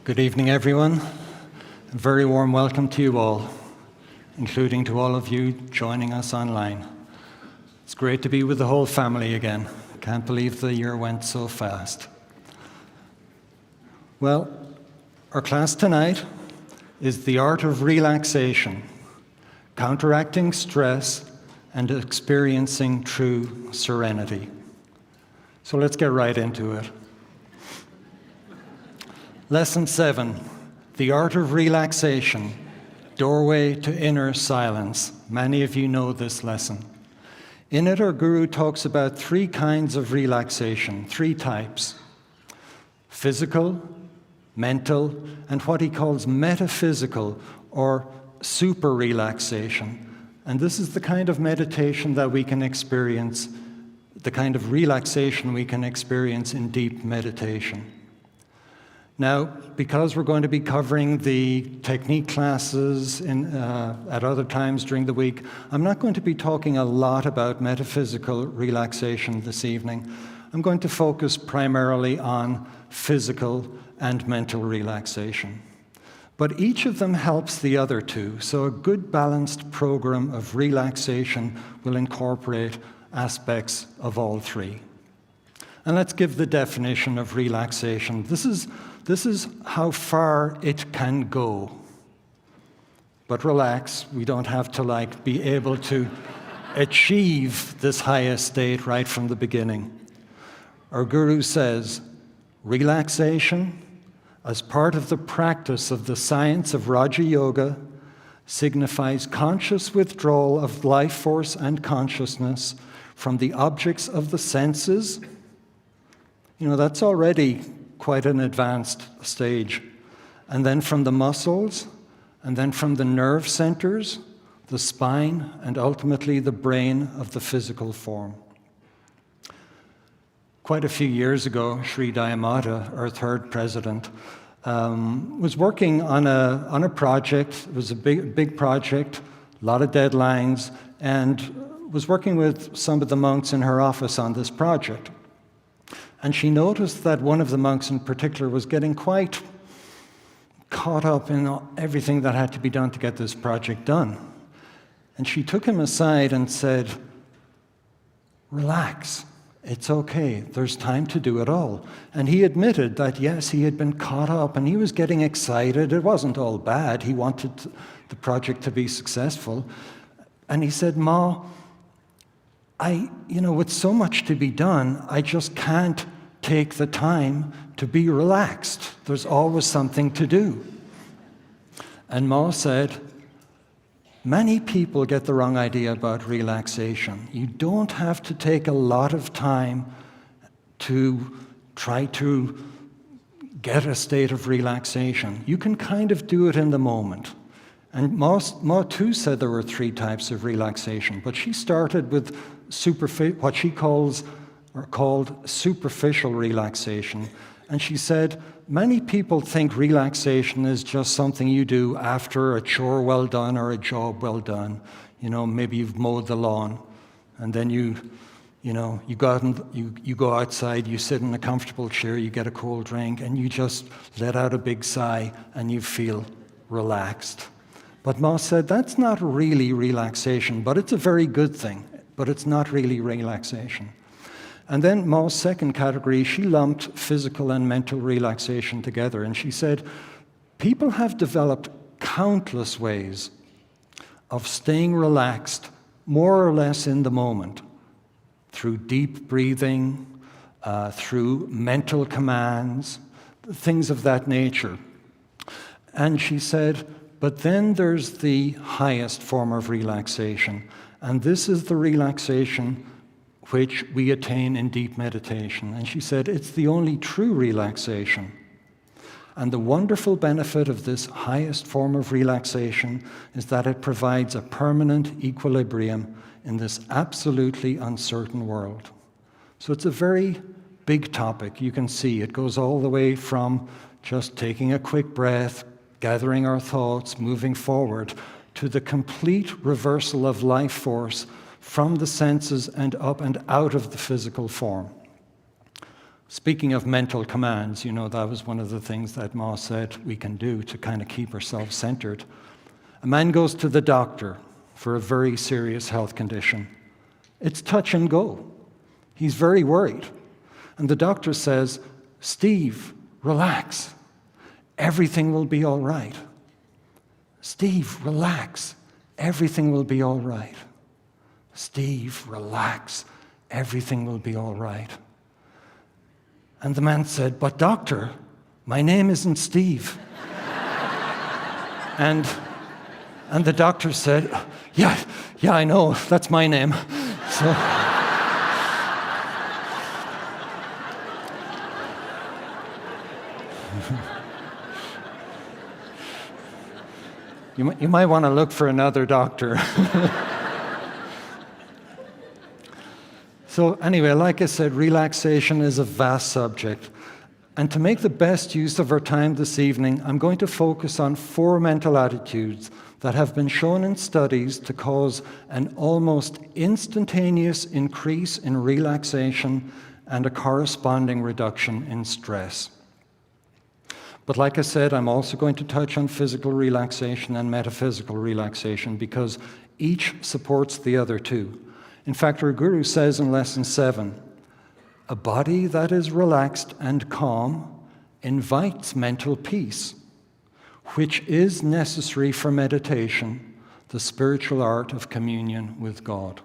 Good evening, everyone. A very warm welcome to you all, including to all of you joining us online. It's great to be with the whole family again. Can't believe the year went so fast. Well, our class tonight is The Art of Relaxation, Counteracting Stress and Experiencing True Serenity. So let's get right into it. Lesson 7, The Art of Relaxation, Doorway to Inner Silence. Many of you know this lesson. In it, our guru talks about 3 kinds of relaxation, 3 types: physical, mental, and what he calls metaphysical or super relaxation. And this is the kind of meditation that we can experience, the kind of relaxation we can experience in deep meditation. Now, because we're going to be covering the technique classes at other times during the week, I'm not going to be talking a lot about metaphysical relaxation this evening. I'm going to focus primarily on physical and mental relaxation. But each of them helps the other 2, so a good balanced program of relaxation will incorporate aspects of all 3. And let's give the definition of relaxation. This is how far it can go. But relax, we don't have to be able to achieve this highest state right from the beginning. Our guru says, relaxation, as part of the practice of the science of Raja Yoga, signifies conscious withdrawal of life force and consciousness from the objects of the senses. That's already quite an advanced stage. And then from the muscles, and then from the nerve centers, the spine, and ultimately the brain of the physical form. Quite a few years ago, Sri Dayamata, our 3rd president, was working on a project. It was a big project, a lot of deadlines, and was working with some of the monks in her office on this project. And she noticed that one of the monks in particular was getting quite caught up in everything that had to be done to get this project done. And she took him aside and said, "Relax, it's okay, there's time to do it all." And he admitted that, yes, he had been caught up and he was getting excited. It wasn't all bad. He wanted the project to be successful. And he said, "Ma, with so much to be done, I just can't take the time to be relaxed. There's always something to do." And Ma said, many people get the wrong idea about relaxation. You don't have to take a lot of time to try to get a state of relaxation. You can kind of do it in the moment. And Ma too said there were 3 types of relaxation, but she started with what she called superficial relaxation. And she said, many people think relaxation is just something you do after a chore well done or a job well done. Maybe you've mowed the lawn, and then you go outside, you sit in a comfortable chair, you get a cold drink, and you just let out a big sigh, and you feel relaxed. But Ma said, that's not really relaxation, but it's a very good thing. But it's not really relaxation. And then Ma's 2nd category, she lumped physical and mental relaxation together. And she said, people have developed countless ways of staying relaxed more or less in the moment, through deep breathing, through mental commands, things of that nature. And she said, but then there's the highest form of relaxation. And this is the relaxation which we attain in deep meditation. And she said, it's the only true relaxation. And the wonderful benefit of this highest form of relaxation is that it provides a permanent equilibrium in this absolutely uncertain world. So it's a very big topic. You can see it goes all the way from just taking a quick breath, gathering our thoughts, moving forward, to the complete reversal of life force from the senses and up and out of the physical form. Speaking of mental commands, that was one of the things that Ma said we can do to kind of keep ourselves centered. A man goes to the doctor for a very serious health condition. It's touch and go. He's very worried. And the doctor says, "Steve, relax. Everything will be all right. Steve, relax. Everything will be all right. Steve, relax. Everything will be all right." And the man said, "But doctor, my name isn't Steve." and the doctor said, yeah, I know, that's my name. So you might want to look for another doctor. So anyway, like I said, relaxation is a vast subject. And to make the best use of our time this evening, I'm going to focus on 4 mental attitudes that have been shown in studies to cause an almost instantaneous increase in relaxation and a corresponding reduction in stress. But like I said, I'm also going to touch on physical relaxation and metaphysical relaxation because each supports the other two. In fact, our guru says in Lesson 7, a body that is relaxed and calm invites mental peace, which is necessary for meditation, the spiritual art of communion with God.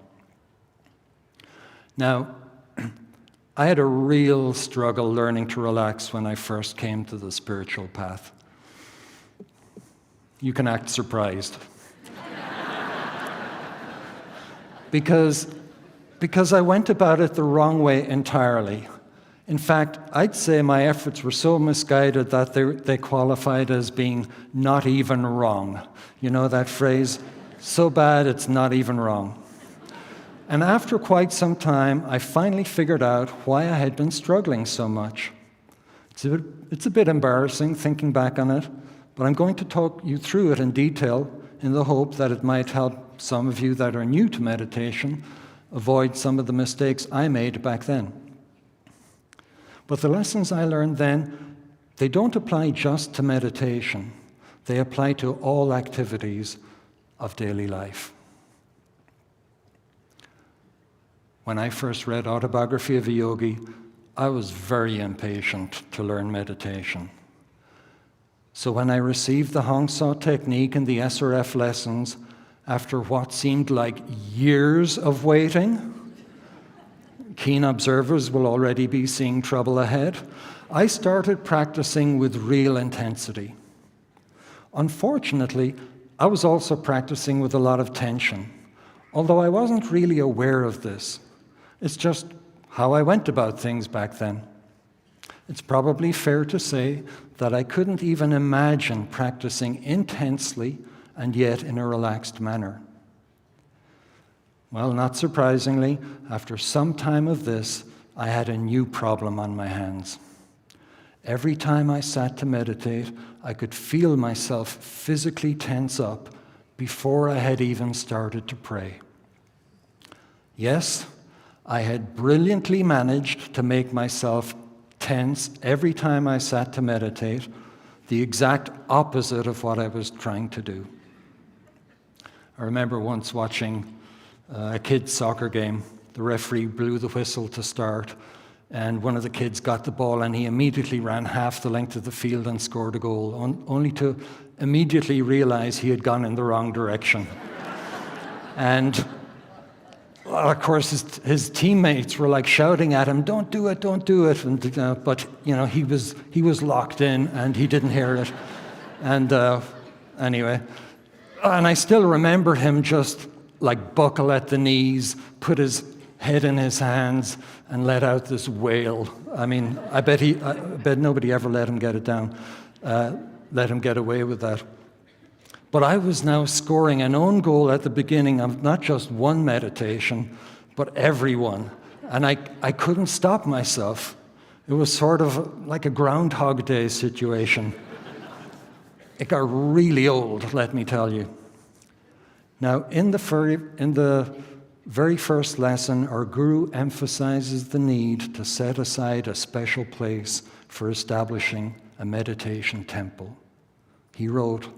Now, I had a real struggle learning to relax when I first came to the spiritual path. You can act surprised. Because I went about it the wrong way entirely. In fact, I'd say my efforts were so misguided that they qualified as being not even wrong. You know that phrase? So bad it's not even wrong. And after quite some time, I finally figured out why I had been struggling so much. It's a bit embarrassing thinking back on it, but I'm going to talk you through it in detail in the hope that it might help some of you that are new to meditation avoid some of the mistakes I made back then. But the lessons I learned then, they don't apply just to meditation. They apply to all activities of daily life. When I first read Autobiography of a Yogi, I was very impatient to learn meditation. So when I received the Hong Sau technique and the SRF lessons, after what seemed like years of waiting, keen observers will already be seeing trouble ahead, I started practicing with real intensity. Unfortunately, I was also practicing with a lot of tension, although I wasn't really aware of this. It's just how I went about things back then. It's probably fair to say that I couldn't even imagine practicing intensely and yet in a relaxed manner. Well, not surprisingly, after some time of this, I had a new problem on my hands. Every time I sat to meditate, I could feel myself physically tense up before I had even started to pray. Yes, I had brilliantly managed to make myself tense every time I sat to meditate, the exact opposite of what I was trying to do. I remember once watching a kids' soccer game. The referee blew the whistle to start, and one of the kids got the ball, and he immediately ran half the length of the field and scored a goal, only to immediately realize he had gone in the wrong direction. And well, of course, his teammates were like shouting at him, "Don't do it, don't do it." And, but he was locked in, and he didn't hear it. And anyway, and I still remember him just like buckle at the knees, put his head in his hands, and let out this wail. I mean, I bet nobody ever let him get it down, let him get away with that. But I was now scoring an own goal at the beginning of not just one meditation, but every one. And I couldn't stop myself. It was sort of like a Groundhog Day situation. It got really old, let me tell you. Now, in the very first lesson, our Guru emphasizes the need to set aside a special place for establishing a meditation temple. He wrote,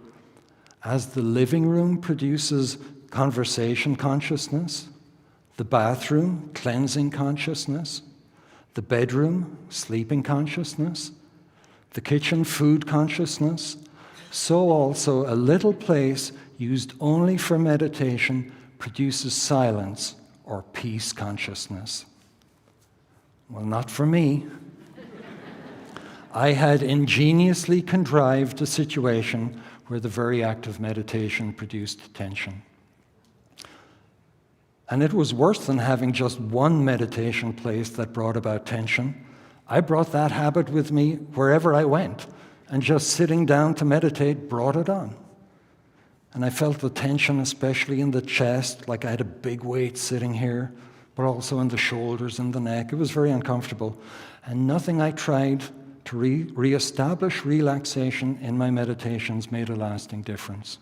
"As the living room produces conversation consciousness, the bathroom, cleansing consciousness, the bedroom, sleeping consciousness, the kitchen, food consciousness, so also a little place used only for meditation produces silence or peace consciousness." Well, not for me. I had ingeniously contrived a situation where the very act of meditation produced tension. And it was worse than having just one meditation place that brought about tension. I brought that habit with me wherever I went, and just sitting down to meditate brought it on. And I felt the tension, especially in the chest, like I had a big weight sitting here, but also in the shoulders and the neck. It was very uncomfortable. And nothing I tried to reestablish relaxation in my meditations made a lasting difference.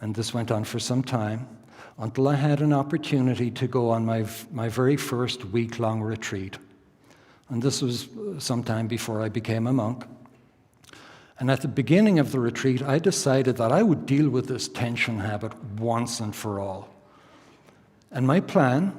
And this went on for some time, until I had an opportunity to go on my very first week-long retreat. And this was sometime before I became a monk. And at the beginning of the retreat, I decided that I would deal with this tension habit once and for all. And my plan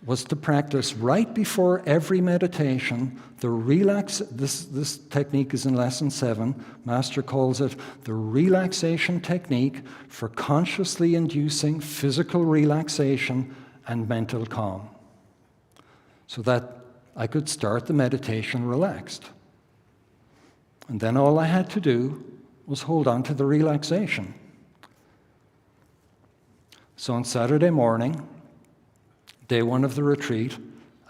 was to practice right before every meditation this technique is in lesson 7. Master calls it the relaxation technique for consciously inducing physical relaxation and mental calm, so that I could start the meditation relaxed. And then all I had to do was hold on to the relaxation. So on Saturday morning, day 1 of the retreat,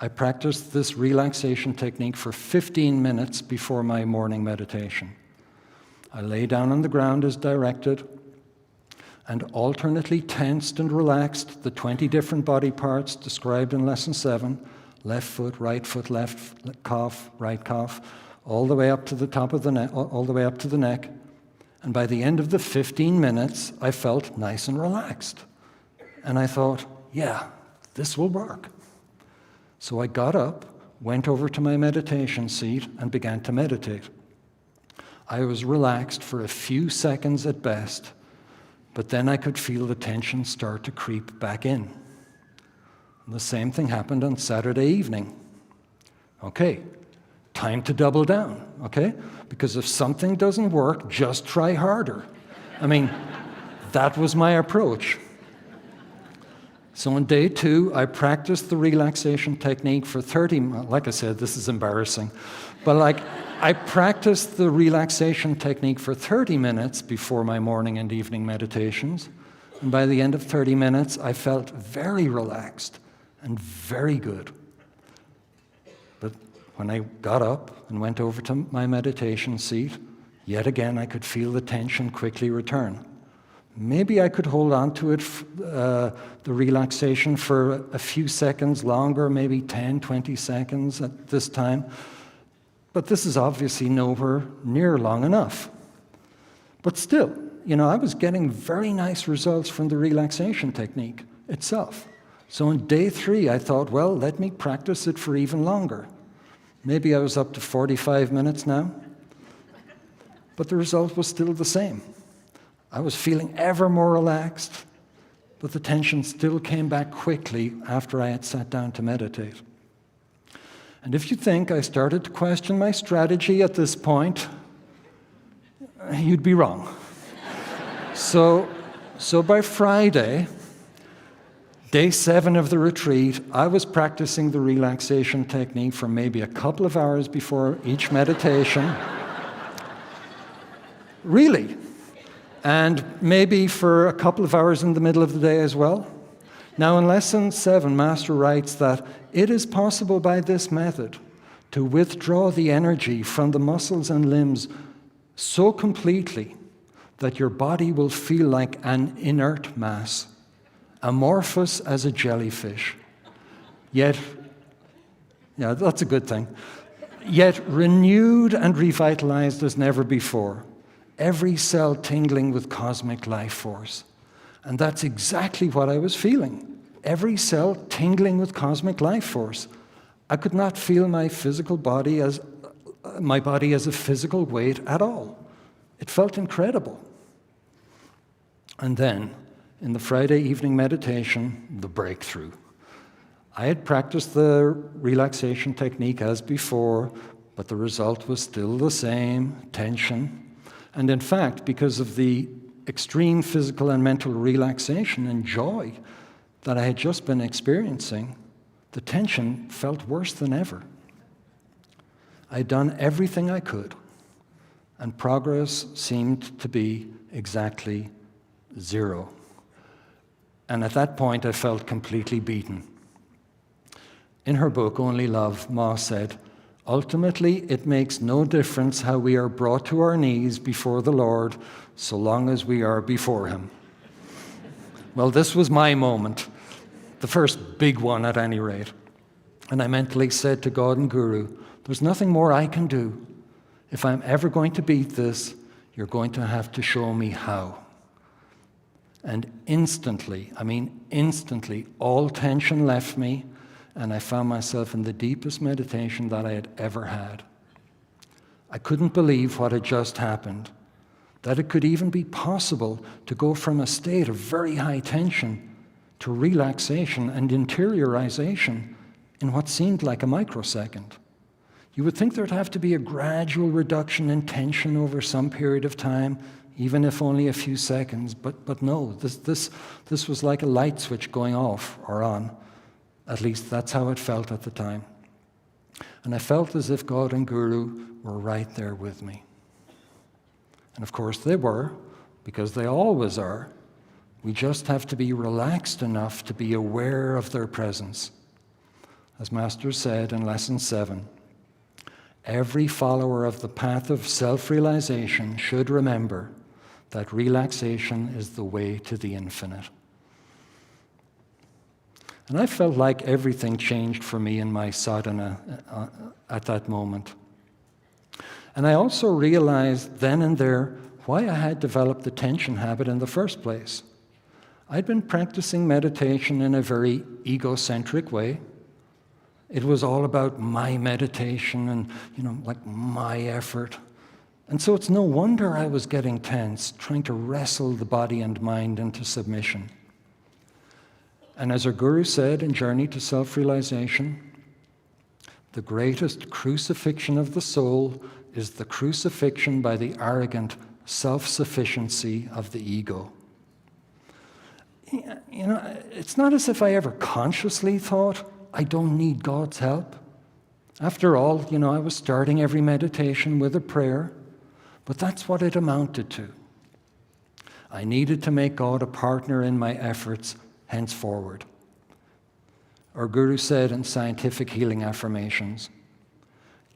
I practiced this relaxation technique for 15 minutes before my morning meditation. I lay down on the ground as directed and alternately tensed and relaxed the 20 different body parts described in lesson 7, left foot, left calf, right calf, all the way up to the top of the neck, all the way up to the neck. And by the end of the 15 minutes, I felt nice and relaxed. And I thought, yeah, this will work. So I got up, went over to my meditation seat, and began to meditate. I was relaxed for a few seconds at best, but then I could feel the tension start to creep back in. And the same thing happened on Saturday evening. Okay, time to double down, okay? Because if something doesn't work, just try harder. I mean, that was my approach. So on day 2, I practiced the relaxation technique for 30 minutes. Like I said, this is embarrassing. But I practiced the relaxation technique for 30 minutes before my morning and evening meditations. And by the end of 30 minutes, I felt very relaxed and very good. But when I got up and went over to my meditation seat, yet again I could feel the tension quickly return. Maybe I could hold on to it, the relaxation, for a few seconds longer, maybe 10, 20 seconds at this time. But this is obviously nowhere near long enough. But still, I was getting very nice results from the relaxation technique itself. So on day 3, I thought, well, let me practice it for even longer. Maybe I was up to 45 minutes now. But the result was still the same. I was feeling ever more relaxed, but the tension still came back quickly after I had sat down to meditate. And if you think I started to question my strategy at this point, you'd be wrong. So by Friday, day 7 of the retreat, I was practicing the relaxation technique for maybe a couple of hours before each meditation. Really. And maybe for a couple of hours in the middle of the day as well. Now, in lesson 7, Master writes that it is possible by this method to withdraw the energy from the muscles and limbs so completely that your body will feel like an inert mass, amorphous as a jellyfish, yet, yeah, that's a good thing, yet renewed and revitalized as never before. Every cell tingling with cosmic life force. And that's exactly what I was feeling. Every cell tingling with cosmic life force. I could not feel my body as a physical weight at all. It felt incredible. And then, in the Friday evening meditation, the breakthrough. I had practiced the relaxation technique as before, but the result was still the same, tension. And in fact, because of the extreme physical and mental relaxation and joy that I had just been experiencing, the tension felt worse than ever. I had done everything I could, and progress seemed to be exactly zero. And at that point, I felt completely beaten. In her book, Only Love, Ma said, "Ultimately, it makes no difference how we are brought to our knees before the Lord, so long as we are before Him." Well, this was my moment, the first big one at any rate. And I mentally said to God and Guru, "There's nothing more I can do. If I'm ever going to beat this, you're going to have to show me how." And instantly, all tension left me, and I found myself in the deepest meditation that I had ever had. I couldn't believe what had just happened, that it could even be possible to go from a state of very high tension to relaxation and interiorization in what seemed like a microsecond. You would think there'd have to be a gradual reduction in tension over some period of time, even if only a few seconds, but no, this was like a light switch going off or on. At least that's how it felt at the time. And I felt as if God and Guru were right there with me. And of course they were, because they always are. We just have to be relaxed enough to be aware of their presence. As Master said in Lesson 7, every follower of the path of self-realization should remember that relaxation is the way to the infinite. And I felt like everything changed for me in my sadhana at that moment. And I also realized then and there why I had developed the tension habit in the first place. I'd been practicing meditation in a very egocentric way. It was all about my meditation and, like my effort. And so it's no wonder I was getting tense, trying to wrestle the body and mind into submission. And as our Guru said in Journey to Self-Realization, the greatest crucifixion of the soul is the crucifixion by the arrogant self-sufficiency of the ego. It's not as if I ever consciously thought, I don't need God's help. After all, I was starting every meditation with a prayer, but that's what it amounted to. I needed to make God a partner in my efforts henceforward. Our Guru said in Scientific Healing Affirmations,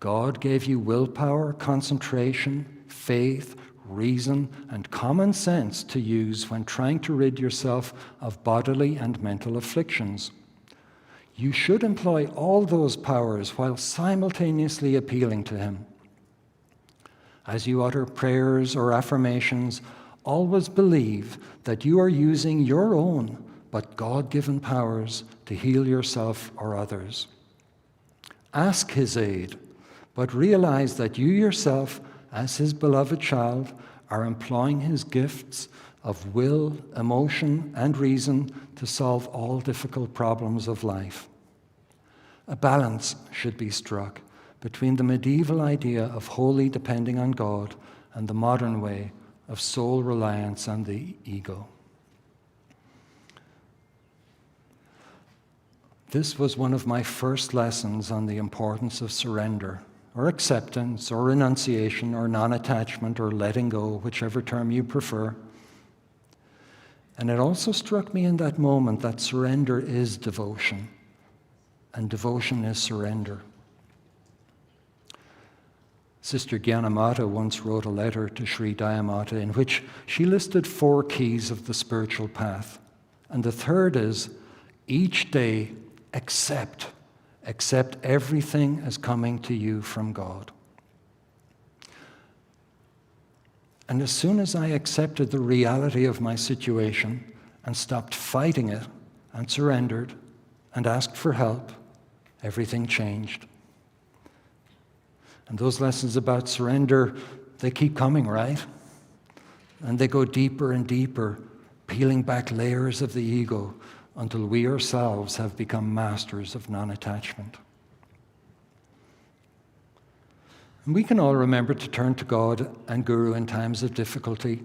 God gave you willpower, concentration, faith, reason, and common sense to use when trying to rid yourself of bodily and mental afflictions. You should employ all those powers while simultaneously appealing to Him. As you utter prayers or affirmations, always believe that you are using your own but God-given powers to heal yourself or others. Ask His aid, but realize that you yourself, as His beloved child, are employing His gifts of will, emotion, and reason to solve all difficult problems of life. A balance should be struck between the medieval idea of wholly depending on God and the modern way of sole reliance on the ego. This was one of my first lessons on the importance of surrender, or acceptance, or renunciation, or non-attachment, or letting go, whichever term you prefer. And it also struck me in that moment that surrender is devotion, and devotion is surrender. Sister Gyanamata once wrote a letter to Sri Dayamata in which she listed 4 keys of the spiritual path. And the third is, each day, accept everything as coming to you from God. And as soon as I accepted the reality of my situation and stopped fighting it and surrendered and asked for help, everything changed. And those lessons about surrender, they keep coming, right? And they go deeper and deeper, peeling back layers of the ego until we ourselves have become masters of non-attachment. And we can all remember to turn to God and Guru in times of difficulty.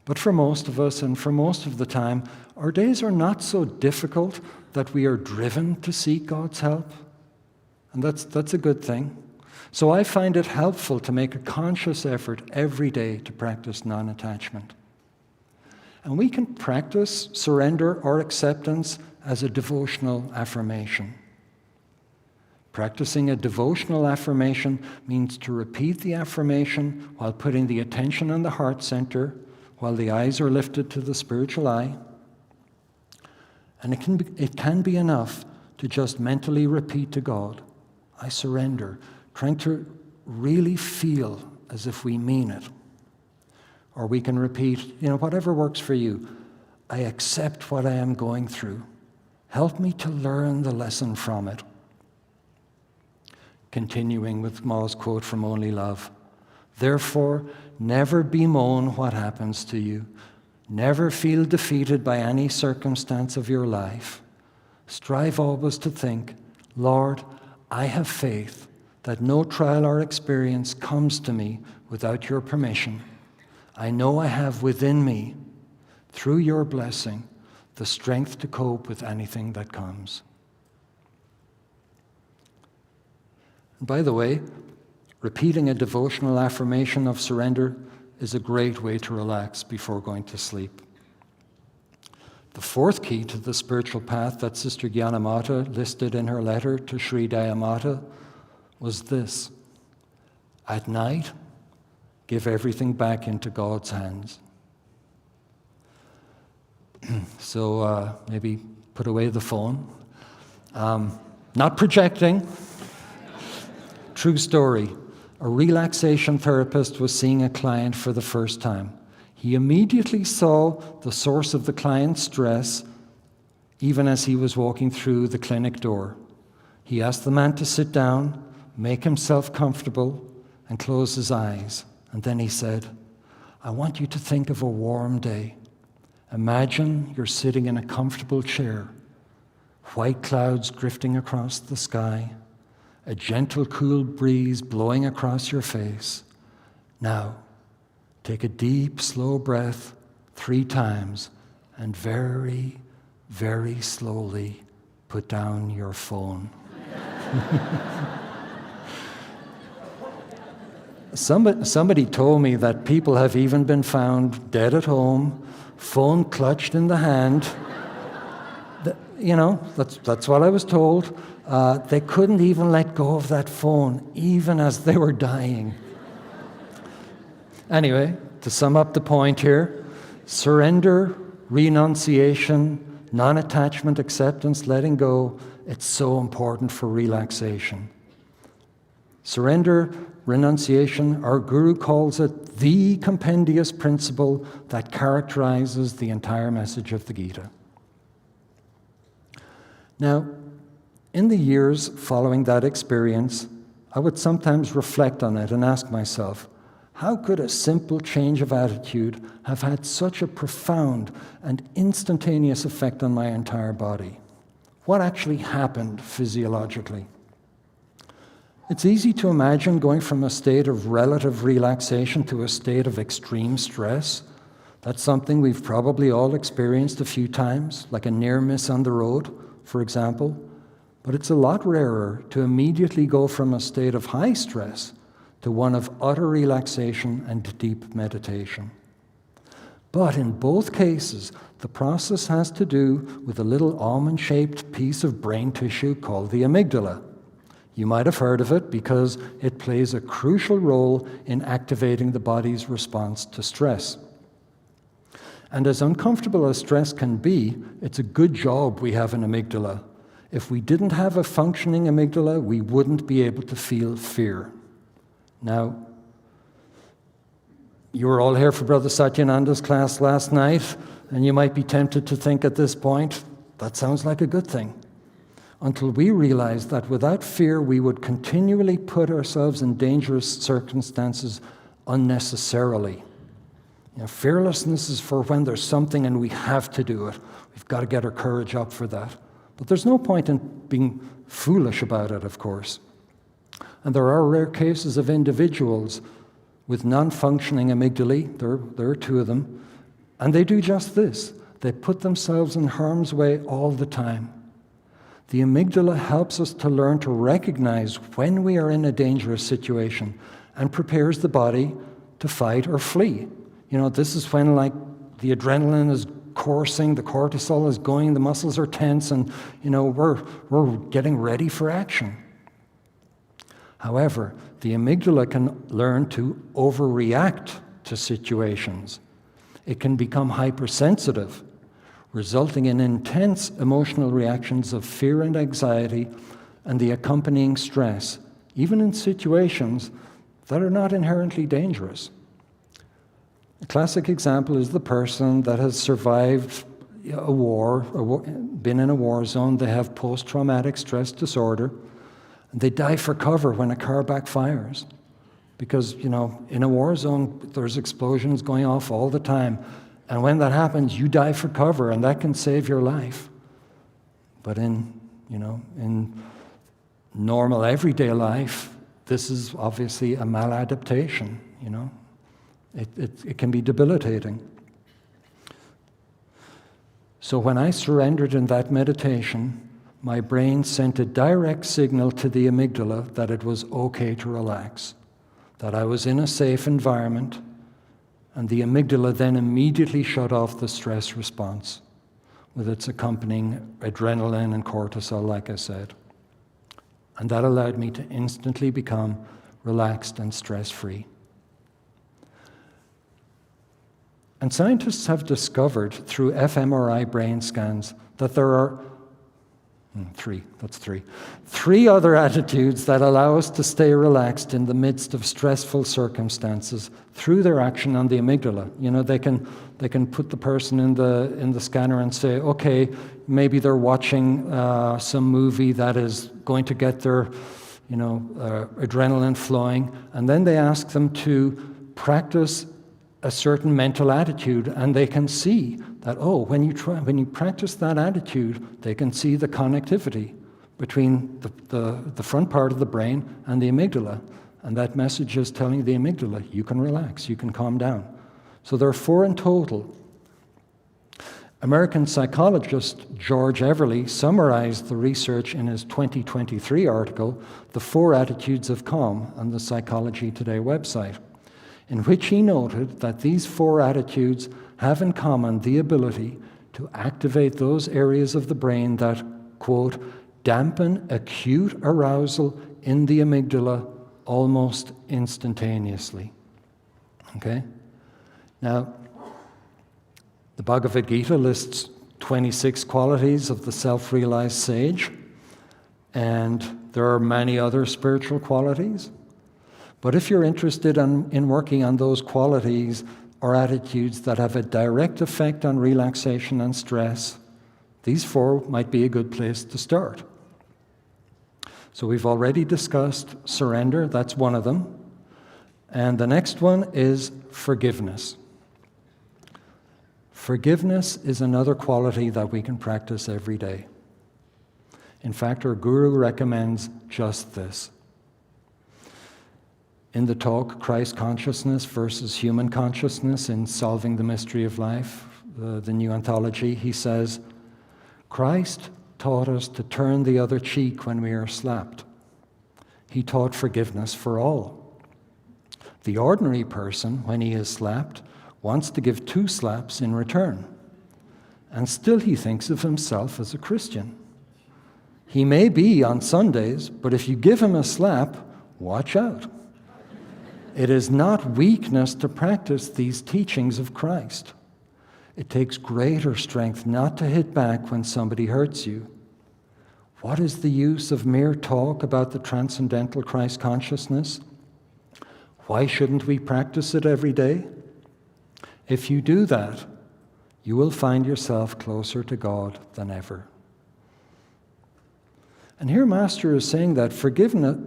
But for most of us, and for most of the time, our days are not so difficult that we are driven to seek God's help. And that's a good thing. So I find it helpful to make a conscious effort every day to practice non-attachment. And we can practice surrender or acceptance as a devotional affirmation. Practicing a devotional affirmation means to repeat the affirmation while putting the attention on the heart center, while the eyes are lifted to the spiritual eye. And it can be enough to just mentally repeat to God, I surrender, trying to really feel as if we mean it. Or we can repeat, whatever works for you. I accept what I am going through. Help me to learn the lesson from it. Continuing with Ma's quote from Only Love. Therefore, never bemoan what happens to you. Never feel defeated by any circumstance of your life. Strive always to think, Lord, I have faith that no trial or experience comes to me without your permission. I know I have within me, through your blessing, the strength to cope with anything that comes. And by the way, repeating a devotional affirmation of surrender is a great way to relax before going to sleep. The fourth key to the spiritual path that Sister Gyanamata listed in her letter to Sri Dayamata was this: at night, give everything back into God's hands. So maybe put away the phone. Not projecting. True story. A relaxation therapist was seeing a client for the first time. He immediately saw the source of the client's stress even as he was walking through the clinic door. He asked the man to sit down, make himself comfortable, and close his eyes. And then he said, I want you to think of a warm day. Imagine you're sitting in a comfortable chair, white clouds drifting across the sky, a gentle, cool breeze blowing across your face. Now, take a deep, slow breath 3 times and very, very slowly put down your phone. Somebody told me that people have even been found dead at home, phone clutched in the hand. That's what I was told. They couldn't even let go of that phone, even as they were dying. Anyway, to sum up the point here, surrender, renunciation, non-attachment, acceptance, letting go, it's so important for relaxation. Surrender, renunciation, our Guru calls it the compendious principle that characterizes the entire message of the Gita. Now, in the years following that experience, I would sometimes reflect on it and ask myself, how could a simple change of attitude have had such a profound and instantaneous effect on my entire body? What actually happened physiologically? It's easy to imagine going from a state of relative relaxation to a state of extreme stress. That's something we've probably all experienced a few times, like a near miss on the road, for example. But it's a lot rarer to immediately go from a state of high stress to one of utter relaxation and deep meditation. But in both cases, the process has to do with a little almond-shaped piece of brain tissue called the amygdala. You might have heard of it because it plays a crucial role in activating the body's response to stress. And as uncomfortable as stress can be, it's a good job we have an amygdala. If we didn't have a functioning amygdala, we wouldn't be able to feel fear. Now, You were all here for Brother Satyananda's class last night, and you might be tempted to think at this point, that sounds like a good thing. Until we realize that without fear, we would continually put ourselves in dangerous circumstances unnecessarily. Fearlessness is for when there's something and we have to do it. We've got to get our courage up for that. But there's no point in being foolish about it, of course. And there are rare cases of individuals with non-functioning amygdalae, there are two of them, and they do just this. They put themselves in harm's way all the time. The amygdala helps us to learn to recognize when we are in a dangerous situation and prepares the body to fight or flee. This is when, like, the adrenaline is coursing, the cortisol is going, the muscles are tense, and, we're getting ready for action. However, the amygdala can learn to overreact to situations. It can become hypersensitive, resulting in intense emotional reactions of fear and anxiety and the accompanying stress, even in situations that are not inherently dangerous. A classic example is the person that has survived a war, been in a war zone. They have post-traumatic stress disorder, and they dive for cover when a car backfires. Because, in a war zone, there's explosions going off all the time. And when that happens, you dive for cover, and that can save your life. But in normal everyday life, this is obviously a maladaptation, It can be debilitating. So when I surrendered in that meditation, my brain sent a direct signal to the amygdala that it was okay to relax, that I was in a safe environment, and the amygdala then immediately shut off the stress response with its accompanying adrenaline and cortisol, like I said. And that allowed me to instantly become relaxed and stress-free. And scientists have discovered through fMRI brain scans that there are three other attitudes that allow us to stay relaxed in the midst of stressful circumstances through their action on the amygdala. They can put the person in the scanner and say, okay, maybe they're watching some movie that is going to get their adrenaline flowing, and then they ask them to practice a certain mental attitude, and they can see that, when you practice that attitude, they can see the connectivity between the front part of the brain and the amygdala. And that message is telling the amygdala, you can relax, you can calm down. So there are 4 in total. American psychologist George Everly summarized the research in his 2023 article, The 4 Attitudes of Calm, on the Psychology Today website, in which he noted that these 4 attitudes have in common the ability to activate those areas of the brain that, quote, dampen acute arousal in the amygdala almost instantaneously. Okay? Now, the Bhagavad Gita lists 26 qualities of the self-realized sage, and there are many other spiritual qualities. But if you're interested in working on those qualities or attitudes that have a direct effect on relaxation and stress, these 4 might be a good place to start. So we've already discussed surrender, that's one of them. And the next one is forgiveness. Forgiveness is another quality that we can practice every day. In fact, our guru recommends just this. In the talk, Christ Consciousness versus Human Consciousness in Solving the Mystery of Life, the new anthology, he says, Christ taught us to turn the other cheek when we are slapped. He taught forgiveness for all. The ordinary person, when he is slapped, wants to give 2 slaps in return. And still he thinks of himself as a Christian. He may be on Sundays, but if you give him a slap, watch out. It is not weakness to practice these teachings of Christ. It takes greater strength not to hit back when somebody hurts you. What is the use of mere talk about the transcendental Christ consciousness? Why shouldn't we practice it every day? If you do that, you will find yourself closer to God than ever. And here Master is saying that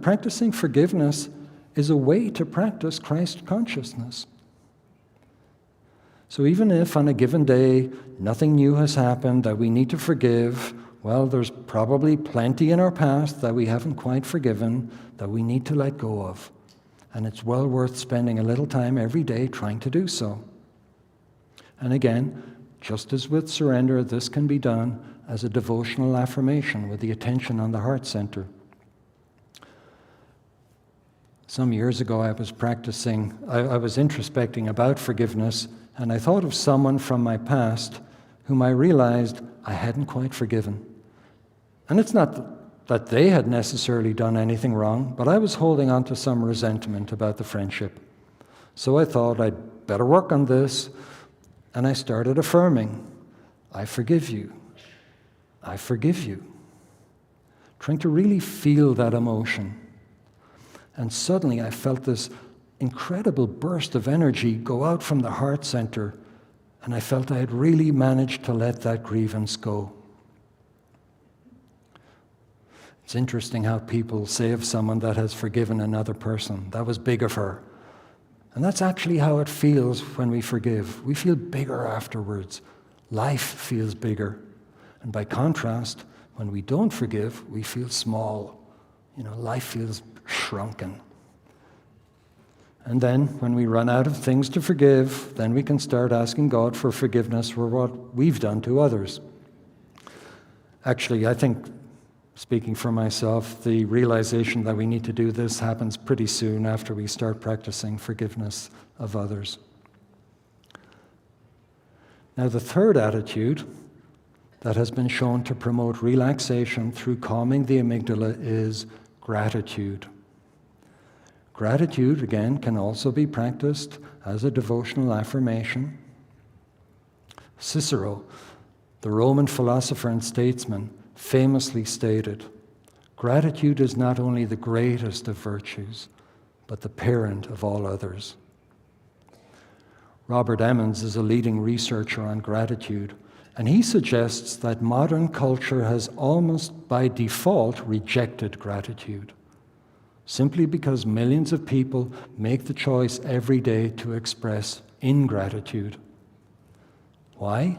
practicing forgiveness is a way to practice Christ consciousness. So even if on a given day nothing new has happened that we need to forgive, well, there's probably plenty in our past that we haven't quite forgiven that we need to let go of. And it's well worth spending a little time every day trying to do so. And again, just as with surrender, this can be done as a devotional affirmation with the attention on the heart center. Some years ago, I was introspecting about forgiveness, and I thought of someone from my past whom I realized I hadn't quite forgiven. And it's not that they had necessarily done anything wrong, but I was holding on to some resentment about the friendship. So I thought I'd better work on this, and I started affirming, I forgive you. I forgive you. Trying to really feel that emotion. And suddenly I felt this incredible burst of energy go out from the heart center, and I felt I had really managed to let that grievance go. It's interesting how people say of someone that has forgiven another person, that was big of her. And that's actually how it feels when we forgive. We feel bigger afterwards. Life feels bigger. And by contrast, when we don't forgive, we feel small. Life feels shrunken. And then, when we run out of things to forgive, then we can start asking God for forgiveness for what we've done to others. Actually, I think, speaking for myself, the realization that we need to do this happens pretty soon after we start practicing forgiveness of others. Now, the third attitude that has been shown to promote relaxation through calming the amygdala is gratitude. Gratitude, again, can also be practiced as a devotional affirmation. Cicero, the Roman philosopher and statesman, famously stated, "Gratitude is not only the greatest of virtues, but the parent of all others." Robert Emmons is a leading researcher on gratitude, and he suggests that modern culture has almost by default rejected gratitude, simply because millions of people make the choice every day to express ingratitude. Why?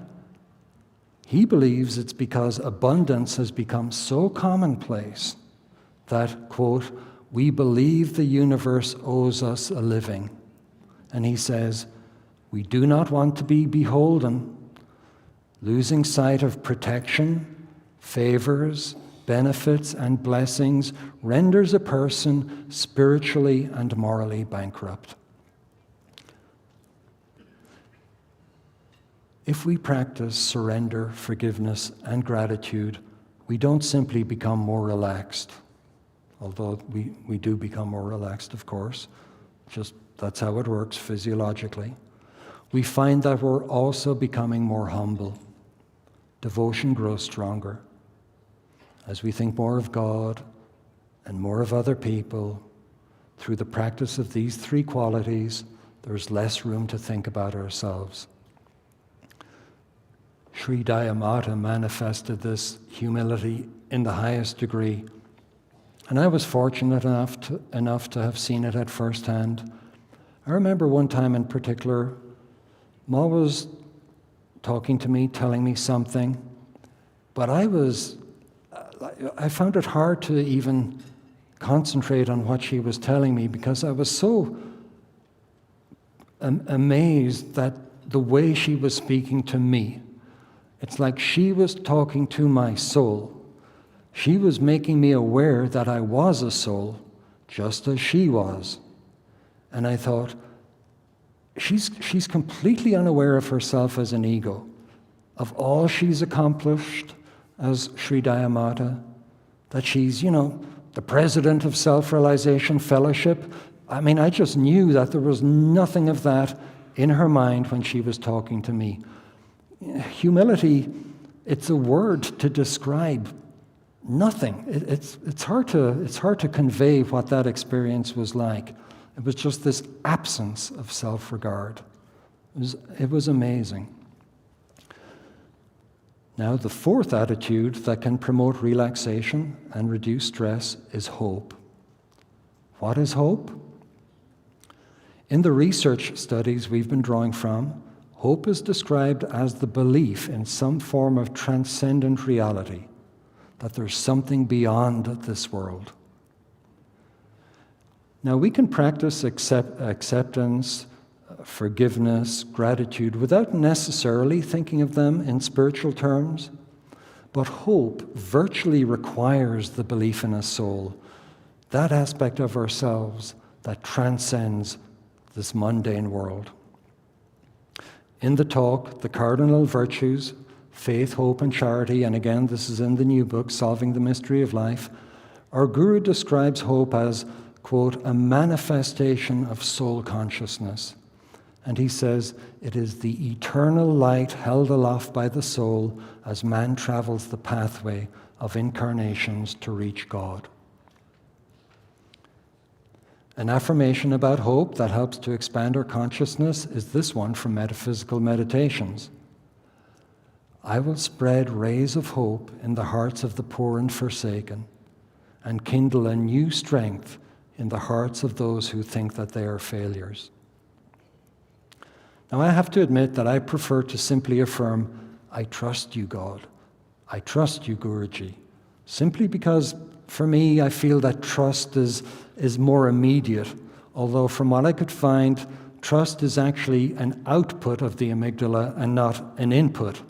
He believes it's because abundance has become so commonplace that, quote, "we believe the universe owes us a living." And he says, "We do not want to be beholden. Losing sight of protection, favors, benefits, and blessings renders a person spiritually and morally bankrupt." If we practice surrender, forgiveness, and gratitude, we don't simply become more relaxed, although we do become more relaxed, of course. Just that's how it works physiologically. We find that we're also becoming more humble. Devotion grows stronger. As we think more of God and more of other people, through the practice of these three qualities, there's less room to think about ourselves. Sri Dayamata manifested this humility in the highest degree, and I was fortunate enough to have seen it at first hand. I remember one time in particular, Ma was talking to me, telling me something, but I found it hard to even concentrate on what she was telling me because I was so amazed that the way she was speaking to me, it's like she was talking to my soul. She was making me aware that I was a soul, just as she was. And I thought, she's completely unaware of herself as an ego, of all she's accomplished as Sri Dayamata, that she's, the president of Self-Realization Fellowship. I mean, I just knew that there was nothing of that in her mind when she was talking to me. Humility, it's a word to describe nothing. It's hard to convey what that experience was like. It was just this absence of self-regard. It was amazing. Now, the fourth attitude that can promote relaxation and reduce stress is hope. What is hope? In the research studies we've been drawing from, hope is described as the belief in some form of transcendent reality, that there's something beyond this world. Now, we can practice acceptance, forgiveness, gratitude without necessarily thinking of them in spiritual terms, but hope virtually requires the belief in a soul, that aspect of ourselves that transcends this mundane world. In the talk, the cardinal virtues, faith, hope, and charity, and again, this is in the new book, Solving the Mystery of Life, our Guru describes hope as, quote, a manifestation of soul consciousness. And he says, it is the eternal light held aloft by the soul as man travels the pathway of incarnations to reach God. An affirmation about hope that helps to expand our consciousness is this one from Metaphysical Meditations. I will spread rays of hope in the hearts of the poor and forsaken, and kindle a new strength in the hearts of those who think that they are failures. Now, I have to admit that I prefer to simply affirm, I trust you, God. I trust you, Guruji, simply because for me, I feel that trust is more immediate, although from what I could find, trust is actually an output of the amygdala and not an input.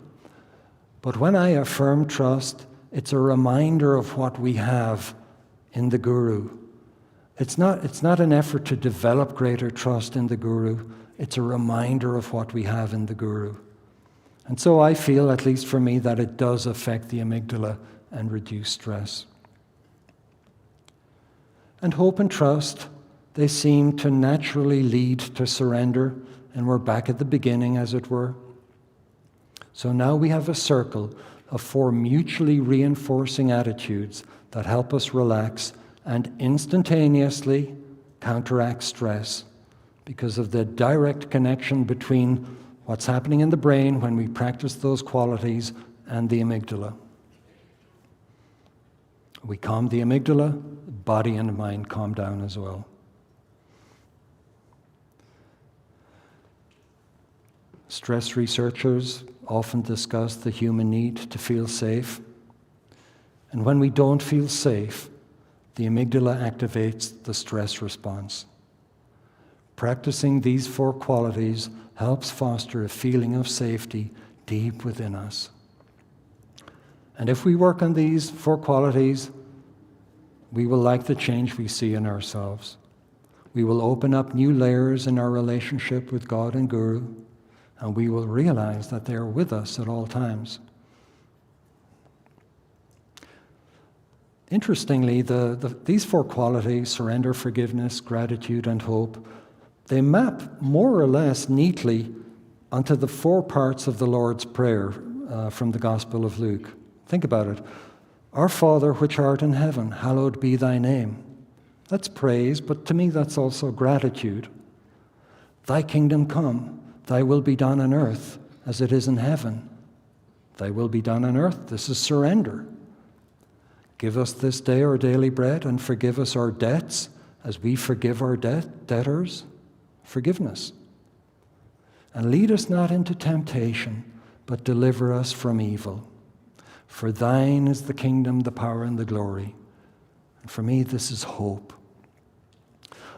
But when I affirm trust, it's a reminder of what we have in the Guru. It's not an effort to develop greater trust in the Guru, it's a reminder of what we have in the Guru. And so I feel, at least for me, that it does affect the amygdala and reduce stress. And hope and trust, they seem to naturally lead to surrender, and we're back at the beginning, as it were. So now we have a circle of 4 mutually reinforcing attitudes that help us relax and instantaneously counteract stress because of the direct connection between what's happening in the brain when we practice those qualities and the amygdala. We calm the amygdala, body and mind calm down as well. Stress researchers often discuss the human need to feel safe. And when we don't feel safe, the amygdala activates the stress response. Practicing these 4 qualities helps foster a feeling of safety deep within us. And if we work on these 4 qualities, we will like the change we see in ourselves. We will open up new layers in our relationship with God and Guru, and we will realize that they are with us at all times. Interestingly, these 4 qualities, surrender, forgiveness, gratitude, and hope, they map more or less neatly onto the 4 parts of the Lord's Prayer from the Gospel of Luke. Think about it. Our Father, which art in heaven, hallowed be thy name. That's praise, but to me that's also gratitude. Thy kingdom come, thy will be done on earth as it is in heaven. Thy will be done on earth, this is surrender. Give us this day our daily bread, and forgive us our debts as we forgive our debtors. Forgiveness. And lead us not into temptation, but deliver us from evil. For thine is the kingdom, the power, and the glory. And for me, this is hope.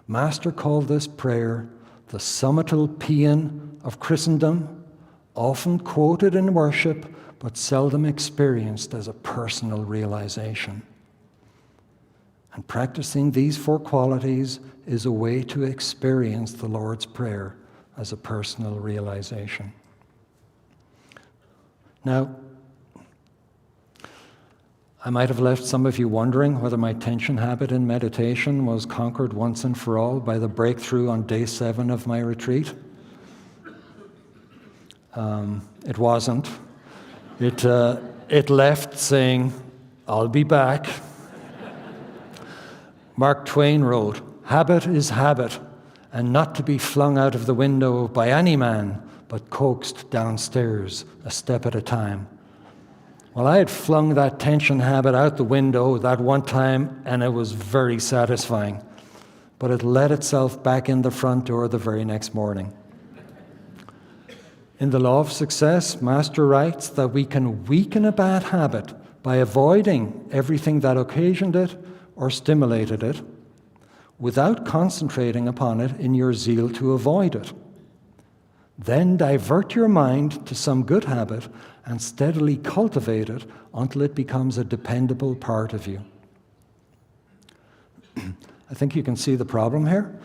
Master called this prayer the summital paean of Christendom, often quoted in worship, but seldom experienced as a personal realization. And practicing these 4 qualities is a way to experience the Lord's Prayer as a personal realization. Now, I might have left some of you wondering whether my tension habit in meditation was conquered once and for all by the breakthrough on day 7 of my retreat. It wasn't. It left saying, I'll be back. Mark Twain wrote, habit is habit, and not to be flung out of the window by any man, but coaxed downstairs a step at a time. Well, I had flung that tension habit out the window that one time, and it was very satisfying. But it let itself back in the front door the very next morning. In The Law of Success, Master writes that we can weaken a bad habit by avoiding everything that occasioned it or stimulated it, without concentrating upon it in your zeal to avoid it. Then divert your mind to some good habit and steadily cultivate it until it becomes a dependable part of you. I think you can see the problem here.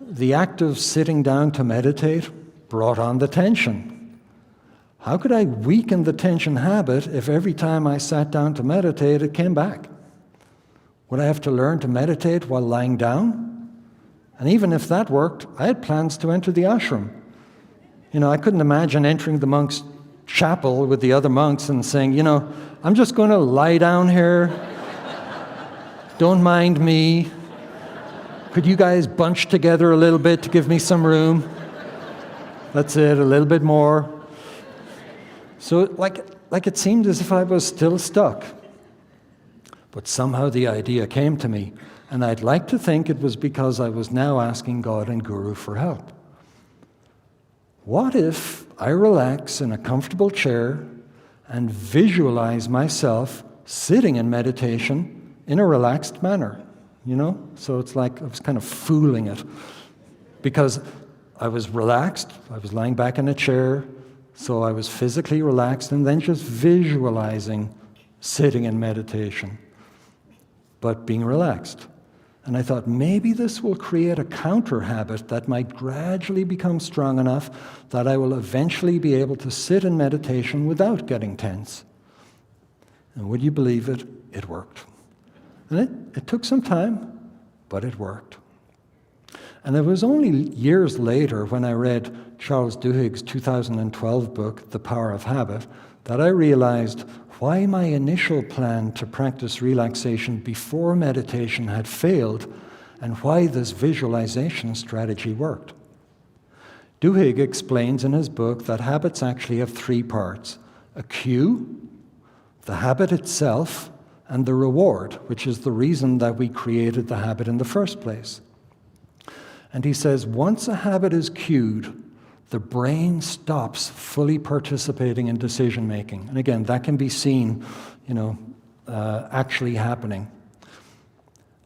The act of sitting down to meditate brought on the tension. How could I weaken the tension habit if every time I sat down to meditate, it came back? Would I have to learn to meditate while lying down? And even if that worked, I had plans to enter the ashram. I couldn't imagine entering the monks' chapel with the other monks and saying, I'm just going to lie down here. Don't mind me. Could you guys bunch together a little bit to give me some room? That's it, a little bit more. So like it seemed as if I was still stuck. But somehow the idea came to me, and I'd like to think it was because I was now asking God and Guru for help. What if I relax in a comfortable chair and visualize myself sitting in meditation in a relaxed manner? So it's like I was kind of fooling it, because I was relaxed, I was lying back in a chair, so I was physically relaxed, and then just visualizing sitting in meditation, but being relaxed. And I thought, maybe this will create a counter habit that might gradually become strong enough that I will eventually be able to sit in meditation without getting tense. And would you believe it? It worked. And it took some time, but it worked. And it was only years later, when I read Charles Duhigg's 2012 book, The Power of Habit, that I realized why my initial plan to practice relaxation before meditation had failed, and why this visualization strategy worked. Duhigg explains in his book that habits actually have three parts: a cue, the habit itself, and the reward, which is the reason that we created the habit in the first place. And he says, once a habit is cued, the brain stops fully participating in decision-making. And again, that can be seen, actually happening.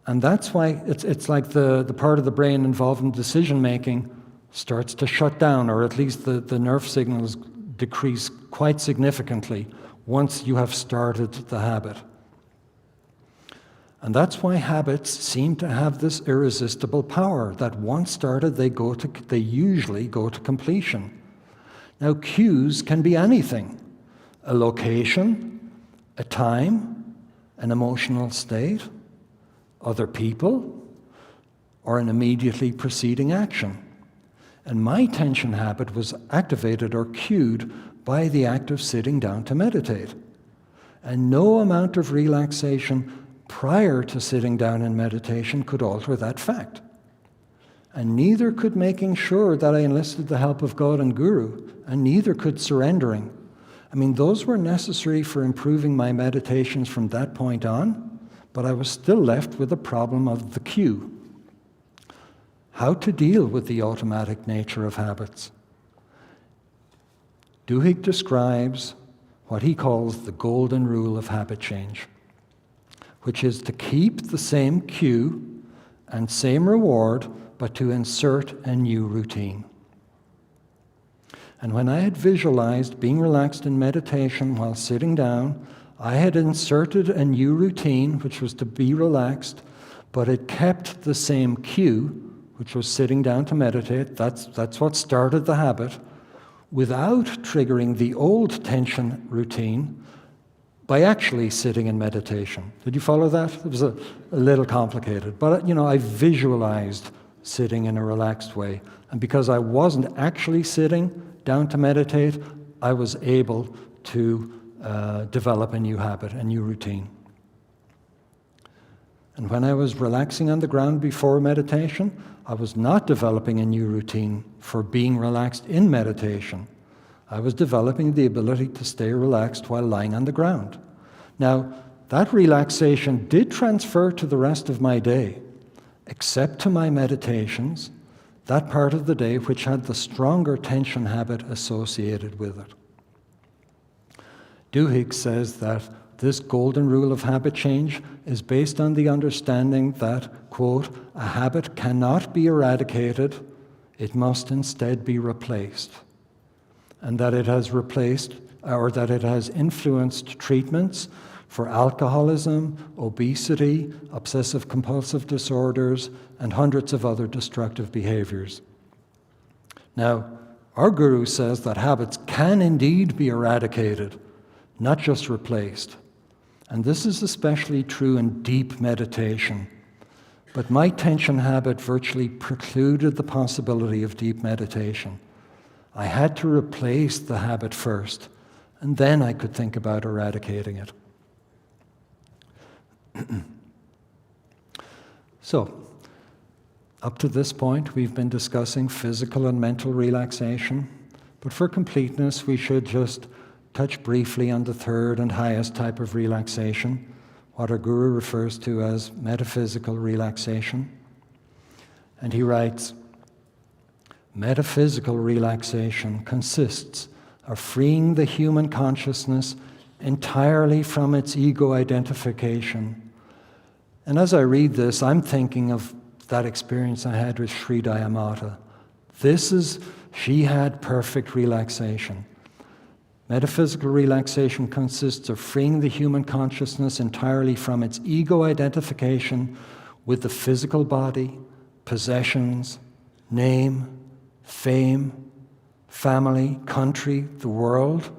And that's why it's like the part of the brain involved in decision-making starts to shut down, or at least the nerve signals decrease quite significantly once you have started the habit. And that's why habits seem to have this irresistible power that once started, they usually go to completion. Now, cues can be anything: a location, a time, an emotional state, other people, or an immediately preceding action. And my tension habit was activated or cued by the act of sitting down to meditate. And no amount of relaxation prior to sitting down in meditation could alter that fact. And neither could making sure that I enlisted the help of God and Guru, and neither could surrendering. Those were necessary for improving my meditations from that point on, but I was still left with the problem of the cue. How to deal with the automatic nature of habits. Duhigg describes what he calls the golden rule of habit change, which is to keep the same cue and same reward, but to insert a new routine. And when I had visualized being relaxed in meditation while sitting down, I had inserted a new routine, which was to be relaxed, but it kept the same cue, which was sitting down to meditate. That's what started the habit, without triggering the old tension routine, by actually sitting in meditation. Did you follow that? It was a little complicated, but I visualized sitting in a relaxed way. And because I wasn't actually sitting down to meditate, I was able to develop a new habit, a new routine. And when I was relaxing on the ground before meditation, I was not developing a new routine for being relaxed in meditation. I was developing the ability to stay relaxed while lying on the ground. Now, that relaxation did transfer to the rest of my day, except to my meditations, that part of the day which had the stronger tension habit associated with it. Duhigg says that this golden rule of habit change is based on the understanding that, quote, a habit cannot be eradicated, it must instead be replaced. And that it has replaced, or that it has influenced treatments for alcoholism, obesity, obsessive-compulsive disorders, and hundreds of other destructive behaviors. Now, our guru says that habits can indeed be eradicated, not just replaced. And this is especially true in deep meditation. But my tension habit virtually precluded the possibility of deep meditation. I had to replace the habit first, and then I could think about eradicating it. So, up to this point, we've been discussing physical and mental relaxation, but for completeness, we should just touch briefly on the third and highest type of relaxation, what our guru refers to as metaphysical relaxation. And he writes, metaphysical relaxation consists of freeing the human consciousness entirely from its ego identification. And as I read this, I'm thinking of that experience I had with Sri Dayamata. She had perfect relaxation. Metaphysical relaxation consists of freeing the human consciousness entirely from its ego identification with the physical body, possessions, name, fame, family, country, the world,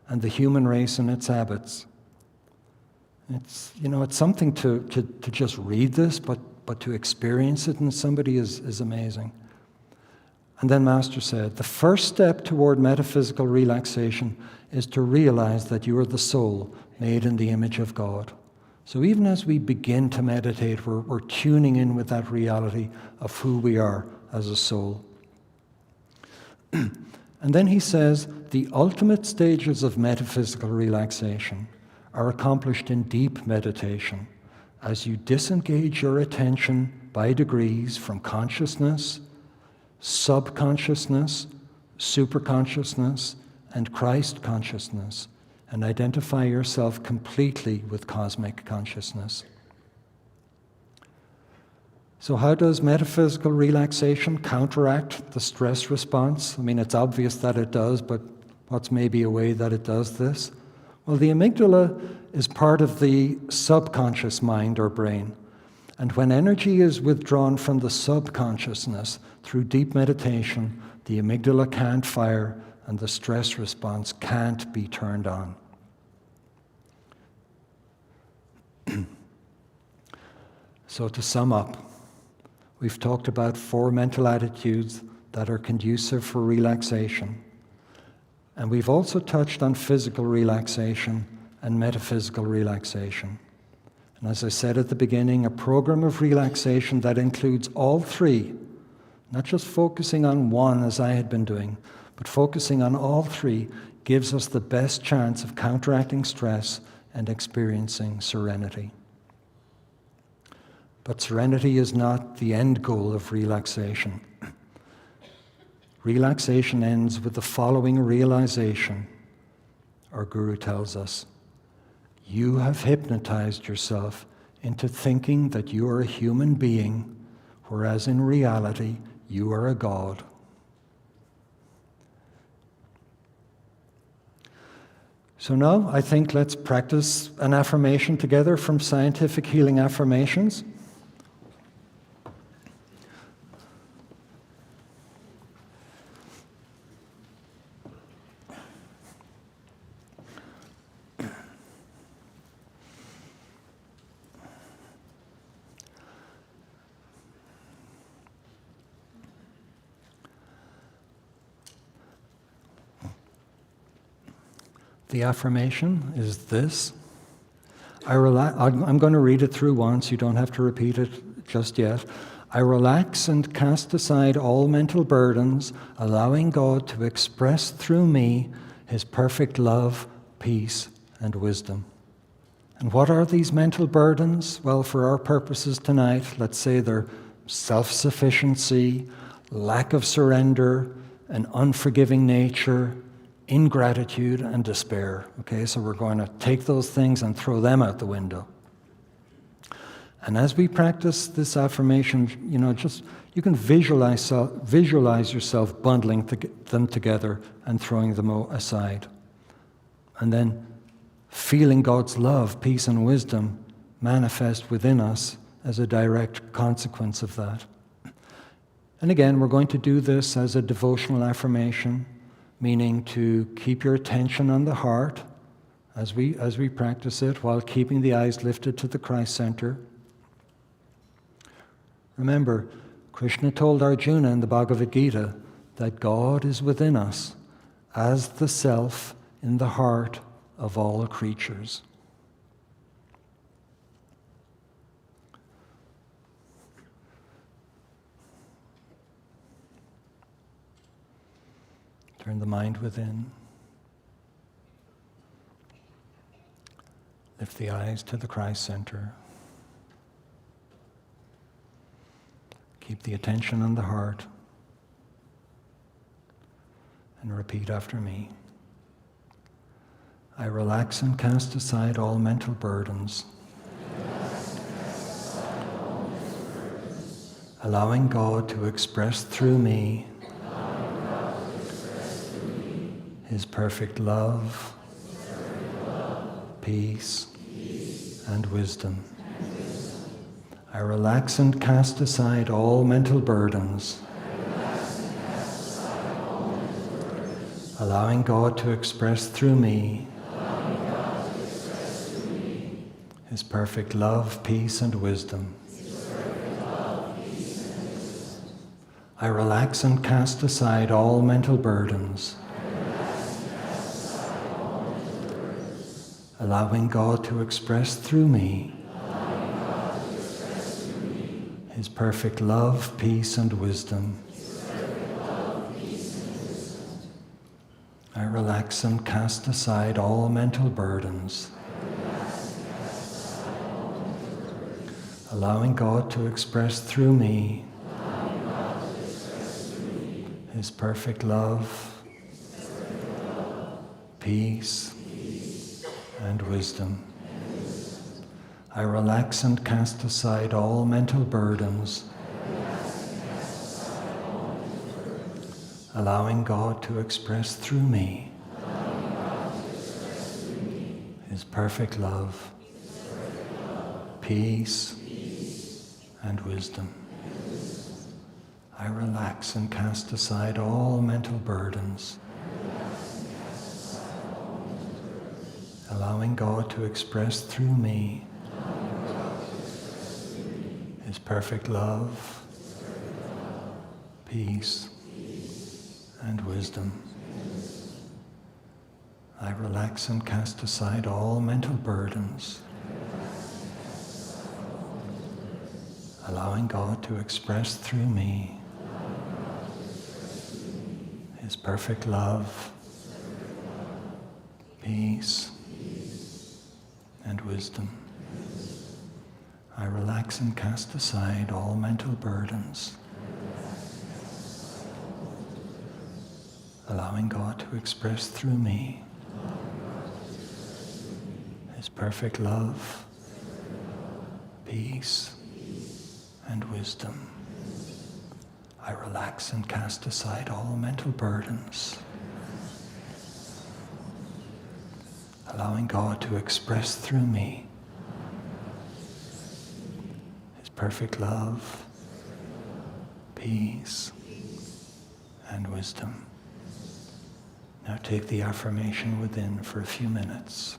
and the human race and its habits. It's something to just read this, but to experience it in somebody is amazing. And then Master said, the first step toward metaphysical relaxation is to realize that you are the soul made in the image of God. So even as we begin to meditate, we're tuning in with that reality of who we are as a soul. And then he says, the ultimate stages of metaphysical relaxation are accomplished in deep meditation as you disengage your attention by degrees from consciousness, subconsciousness, superconsciousness, and Christ consciousness, and identify yourself completely with cosmic consciousness. So how does metaphysical relaxation counteract the stress response? I mean, it's obvious that it does, but what's maybe a way that it does this? Well, the amygdala is part of the subconscious mind or brain. And when energy is withdrawn from the subconsciousness through deep meditation, the amygdala can't fire and the stress response can't be turned on. So to sum up, we've talked about 4 mental attitudes that are conducive for relaxation. And we've also touched on physical relaxation and metaphysical relaxation. And as I said at the beginning, a program of relaxation that includes all 3, not just focusing on one as I had been doing, but focusing on all 3 gives us the best chance of counteracting stress and experiencing serenity. But serenity is not the end goal of relaxation. Relaxation ends with the following realization. Our guru tells us, you have hypnotized yourself into thinking that you are a human being, whereas in reality, you are a god. So now, I think let's practice an affirmation together from Scientific Healing Affirmations. The affirmation is this: I'm going to read it through once. You don't have to repeat it just yet. I relax and cast aside all mental burdens, allowing God to express through me His perfect love, peace, and wisdom. And what are these mental burdens? Well, for our purposes tonight, let's say they're self-sufficiency, lack of surrender, an unforgiving nature, ingratitude, and despair. Okay, so we're going to take those things and throw them out the window. And as we practice this affirmation, you can visualize yourself bundling them together and throwing them aside. And then feeling God's love, peace, and wisdom manifest within us as a direct consequence of that. And again, we're going to do this as a devotional affirmation, meaning to keep your attention on the heart as we practice it, while keeping the eyes lifted to the Christ center. Remember, Krishna told Arjuna in the Bhagavad Gita that God is within us as the self in the heart of all creatures. Turn the mind within. Lift the eyes to the Christ center. Keep the attention on the heart. And repeat after me. I relax and cast aside all mental burdens, allowing God to express through me His perfect love, peace, and wisdom. I relax and cast aside all mental burdens, allowing God to express through me His perfect love, peace, and wisdom. I relax and cast aside all mental burdens, allowing God to express through me His perfect love, peace, and wisdom. I relax and cast aside all mental burdens, allowing God to express through me His perfect love, peace, and wisdom. I relax and cast aside all mental burdens, allowing God to express through me His perfect love, peace, and wisdom. I relax and cast aside all mental burdens, allowing God to express through me His perfect love, peace, and wisdom. I relax and cast aside all mental burdens, allowing God to express through me His perfect love, peace, and wisdom. I relax and cast aside all mental burdens, allowing God to express through me His perfect love, peace, and wisdom. I relax and cast aside all mental burdens, allowing God to express through me His perfect love, peace, and wisdom. Now take the affirmation within for a few minutes.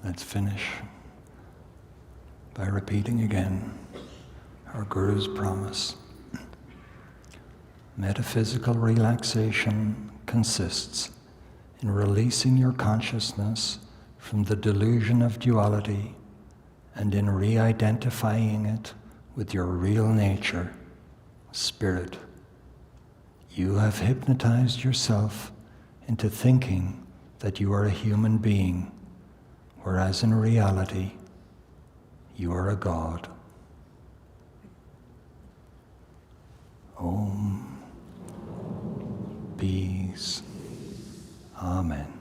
Let's finish by repeating again our Guru's promise. Metaphysical relaxation consists in releasing your consciousness from the delusion of duality and in re-identifying it with your real nature, spirit. You have hypnotized yourself into thinking that you are a human being, whereas in reality, you are a God. Om. Peace. Amen.